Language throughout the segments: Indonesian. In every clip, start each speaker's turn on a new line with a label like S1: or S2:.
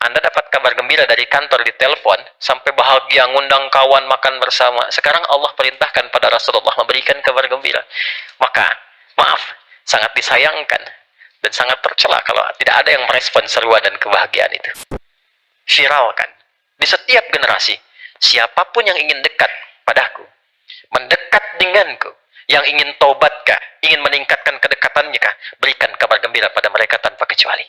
S1: Anda dapat kabar gembira dari kantor di telepon, sampai bahagia ngundang kawan makan bersama. Sekarang Allah perintahkan pada Rasulullah memberikan kabar gembira. Maka, maaf, sangat disayangkan dan sangat tercela kalau tidak ada yang merespon seruan dan kebahagiaan itu. Viralkan di setiap generasi. Siapapun yang ingin dekat padaku, mendekat denganku, yang ingin taubatkah, ingin meningkatkan kedekatannya kah, berikan kabar gembira pada mereka tanpa kecuali.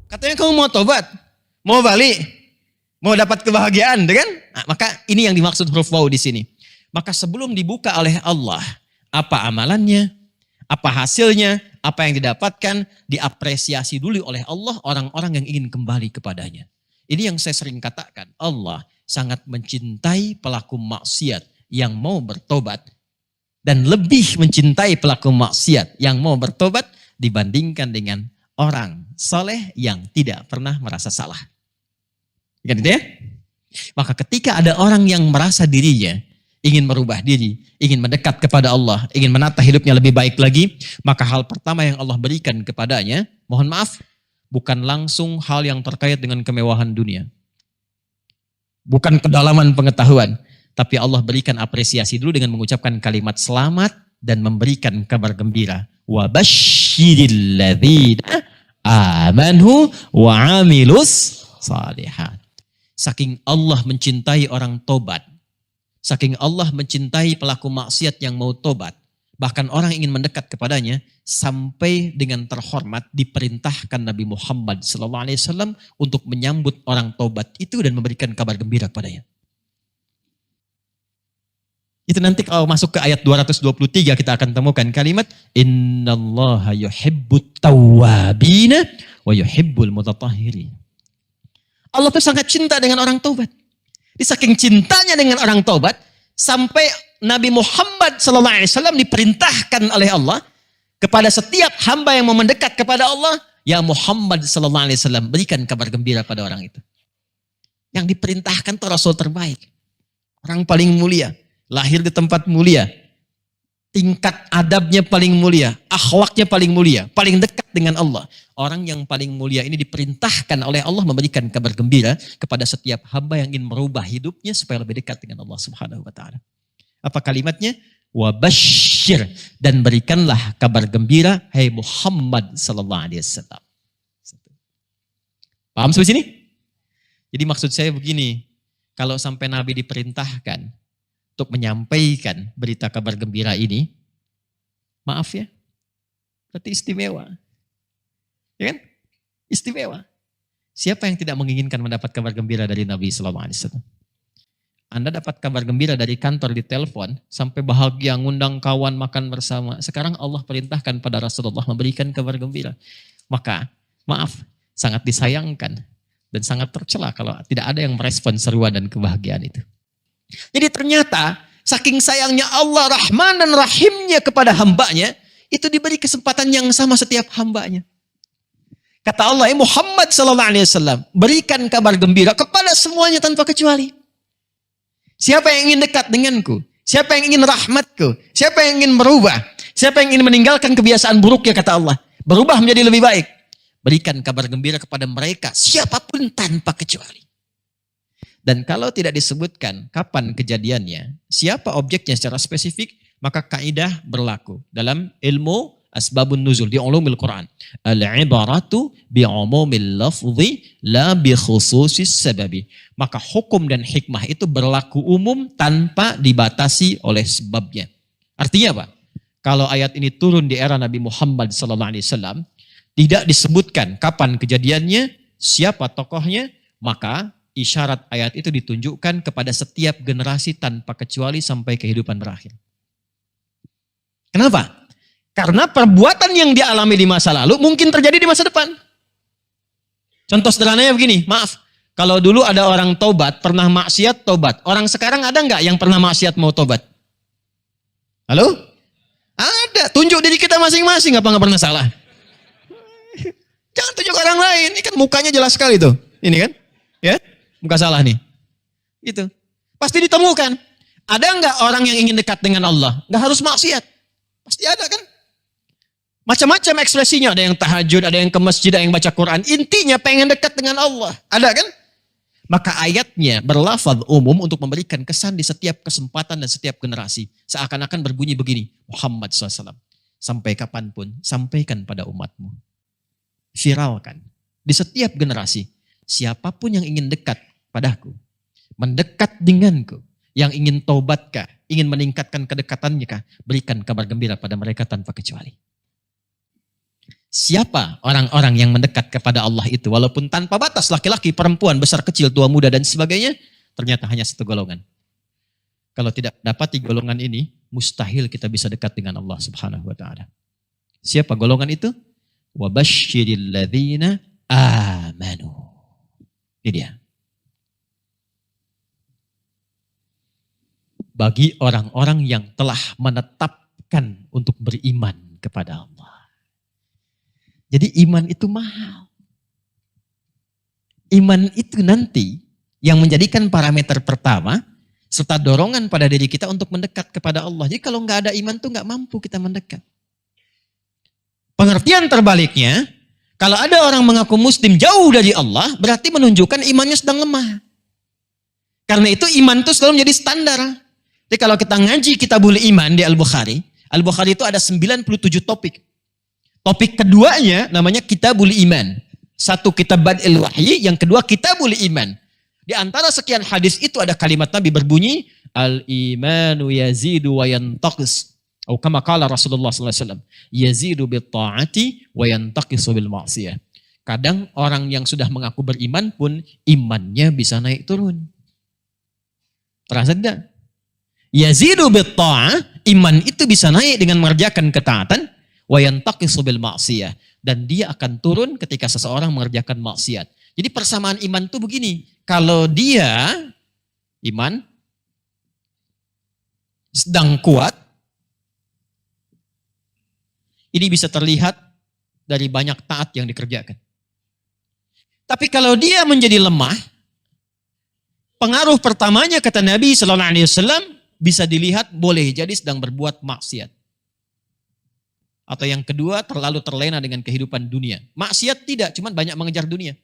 S2: Katanya kamu mau tobat, mau balik, mau dapat kebahagiaan, kan? Nah, maka ini yang dimaksud huruf waw di sini. Maka sebelum dibuka oleh Allah, apa amalannya, apa hasilnya, apa yang didapatkan, diapresiasi dulu oleh Allah orang-orang yang ingin kembali kepadanya. Ini yang saya sering katakan, Allah sangat mencintai pelaku maksiat yang mau bertobat dan lebih mencintai pelaku maksiat yang mau bertobat dibandingkan dengan orang soleh yang tidak pernah merasa salah. Kan itu ya? Maka ketika ada orang yang merasa dirinya ingin merubah diri, ingin mendekat kepada Allah, ingin menata hidupnya lebih baik lagi, maka hal pertama yang Allah berikan kepadanya, mohon maaf, bukan langsung hal yang terkait dengan kemewahan dunia. Bukan kedalaman pengetahuan, tapi Allah berikan apresiasi dulu dengan mengucapkan kalimat selamat dan memberikan kabar gembira. Wa basyiril ladzina amanu wa amilus salihat. Saking Allah mencintai orang tobat, saking Allah mencintai pelaku maksiat yang mau tobat, bahkan orang ingin mendekat kepadanya, sampai dengan terhormat diperintahkan Nabi Muhammad SAW untuk menyambut orang tobat itu dan memberikan kabar gembira kepadanya. Itu nanti kalau masuk ke ayat 223 kita akan temukan kalimat innallaha yuhibbut tawwabina wa yuhibbul mutatahhirin. Allah tuh sangat cinta dengan orang taubat. Di saking cintanya dengan orang taubat sampai Nabi Muhammad SAW diperintahkan oleh Allah kepada setiap hamba yang mau mendekat kepada Allah, ya Muhammad SAW berikan kabar gembira pada orang itu. Yang diperintahkan itu Rasul terbaik, orang paling mulia. Lahir di tempat mulia, tingkat adabnya paling mulia, akhlaknya paling mulia, paling dekat dengan Allah. Orang yang paling mulia ini diperintahkan oleh Allah memberikan kabar gembira kepada setiap hamba yang ingin merubah hidupnya supaya lebih dekat dengan Allah Subhanahu wa taala. Apa kalimatnya? Wa basyir, dan berikanlah kabar gembira hai Muhammad sallallahu alaihi wasallam. Paham sampai sini? Jadi maksud saya begini, kalau sampai Nabi diperintahkan untuk menyampaikan berita kabar gembira ini, maaf ya, berarti istimewa. Ya kan? Istimewa. Siapa yang tidak menginginkan mendapat kabar gembira dari Nabi sallallahu alaihi wasallam? Anda dapat kabar gembira dari kantor di telepon, sampai bahagia ngundang kawan makan bersama. Sekarang Allah perintahkan pada Rasulullah memberikan kabar gembira. Maka, maaf, sangat disayangkan dan sangat tercela kalau tidak ada yang merespon seruan dan kebahagiaan itu. Jadi ternyata saking sayangnya Allah Rahman dan Rahimnya kepada hambanya, itu diberi kesempatan yang sama setiap hambanya. Kata Allah, Muhammad SAW, berikan kabar gembira kepada semuanya tanpa kecuali. Siapa yang ingin dekat denganku, siapa yang ingin rahmatku, siapa yang ingin berubah, siapa yang ingin meninggalkan kebiasaan buruknya, kata Allah, berubah menjadi lebih baik, berikan kabar gembira kepada mereka, siapapun tanpa kecuali. Dan kalau tidak disebutkan kapan kejadiannya, siapa objeknya secara spesifik, maka kaidah berlaku dalam ilmu asbabun nuzul di ulumul Quran. Al-ibaratu bi'umumil lafzi la bi khususis sababi. Maka hukum dan hikmah itu berlaku umum tanpa dibatasi oleh sebabnya. Artinya apa? Kalau ayat ini turun di era Nabi Muhammad SAW, tidak disebutkan kapan kejadiannya, siapa tokohnya, maka isyarat ayat itu ditunjukkan kepada setiap generasi tanpa kecuali sampai kehidupan berakhir. Kenapa? Karena perbuatan yang dialami di masa lalu mungkin terjadi di masa depan. Contoh sederhananya begini, maaf. Kalau dulu ada orang tobat, pernah maksiat tobat. Orang sekarang ada nggak yang pernah maksiat mau tobat? Halo? Ada. Tunjuk diri kita masing-masing apa nggak pernah salah. Jangan tunjuk orang lain. Ini kan mukanya jelas sekali tuh. Ini kan? Ya? Muka salah nih. Itu. Pasti ditemukan. Ada nggak orang yang ingin dekat dengan Allah? Nggak harus maksiat. Pasti ada kan? Macam-macam ekspresinya. Ada yang tahajud, ada yang ke masjid, ada yang baca Quran. Intinya pengen dekat dengan Allah. Ada kan? Maka ayatnya berlafaz umum untuk memberikan kesan di setiap kesempatan dan setiap generasi. Seakan-akan berbunyi begini. Muhammad SAW. Sampai kapanpun, sampaikan pada umatmu. Viralkan. Di setiap generasi. Siapapun yang ingin dekat padaku. Mendekat denganku. Yang ingin taubatkah? Ingin meningkatkan kedekatannya kah? Berikan kabar gembira pada mereka tanpa kecuali. Siapa orang-orang yang mendekat kepada Allah itu? Walaupun tanpa batas, laki-laki, perempuan, besar, kecil, tua, muda, dan sebagainya. Ternyata hanya satu golongan. Kalau tidak dapati golongan ini, mustahil kita bisa dekat dengan Allah subhanahu wa ta'ala. Siapa golongan itu? وَبَشِّرِ الَّذِينَ آمَنُوا. Ini dia. Bagi orang-orang yang telah menetapkan untuk beriman kepada Allah. Jadi iman itu mahal. Iman itu nanti yang menjadikan parameter pertama serta dorongan pada diri kita untuk mendekat kepada Allah. Jadi kalau nggak ada iman tuh nggak mampu kita mendekat. Pengertian terbaliknya, kalau ada orang mengaku muslim jauh dari Allah, berarti menunjukkan imannya sedang lemah. Karena itu iman itu selalu menjadi standar. Jadi kalau kita ngaji Kitabul Iman di Al-Bukhari itu ada 97 topik. Topik keduanya namanya Kitabul Iman. Satu kitab Bad'il Wahyi, yang kedua Kitabul Iman. Di antara sekian hadis itu ada kalimat Nabi berbunyi, Al-imanu yazidu wa yantaqis. Atau kama qala Rasulullah SAW. Yazidu bil ta'ati wa yantaqisu bil ma'siyah. Kadang orang yang sudah mengaku beriman pun imannya bisa naik turun. Terasa tidak? Yazidu bil ta'ah, iman itu bisa naik dengan mengerjakan ketaatan. Wa yantaqisu bil ma'siyah, dan dia akan turun ketika seseorang mengerjakan maksiat. Jadi persamaan iman itu begini, kalau dia iman sedang kuat, ini bisa terlihat dari banyak taat yang dikerjakan. Tapi kalau dia menjadi lemah, pengaruh pertamanya kata Nabi sallallahu alaihi wasallam bisa dilihat boleh jadi sedang berbuat maksiat. Atau yang kedua, terlalu terlena dengan kehidupan dunia. Maksiat tidak, cuman banyak mengejar dunia.